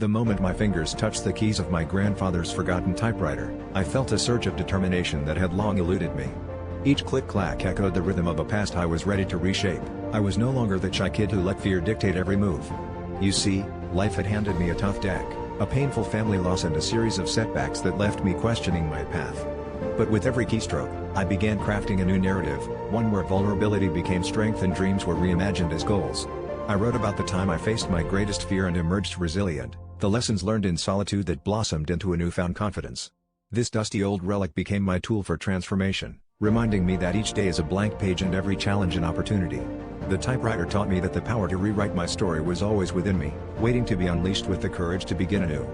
The moment my fingers touched the keys of my grandfather's forgotten typewriter, I felt a surge of determination that had long eluded me. Each click-clack echoed the rhythm of a past I was ready to reshape. I was no longer the shy kid who let fear dictate every move. You see, life had handed me a tough deck, a painful family loss and a series of setbacks that left me questioning my path. But with every keystroke, I began crafting a new narrative, one where vulnerability became strength and dreams were reimagined as goals. I wrote about the time I faced my greatest fear and emerged resilient, the lessons learned in solitude that blossomed into a newfound confidence. This dusty old relic became my tool for transformation, reminding me that each day is a blank page and every challenge an opportunity. The typewriter taught me that the power to rewrite my story was always within me, waiting to be unleashed with the courage to begin anew.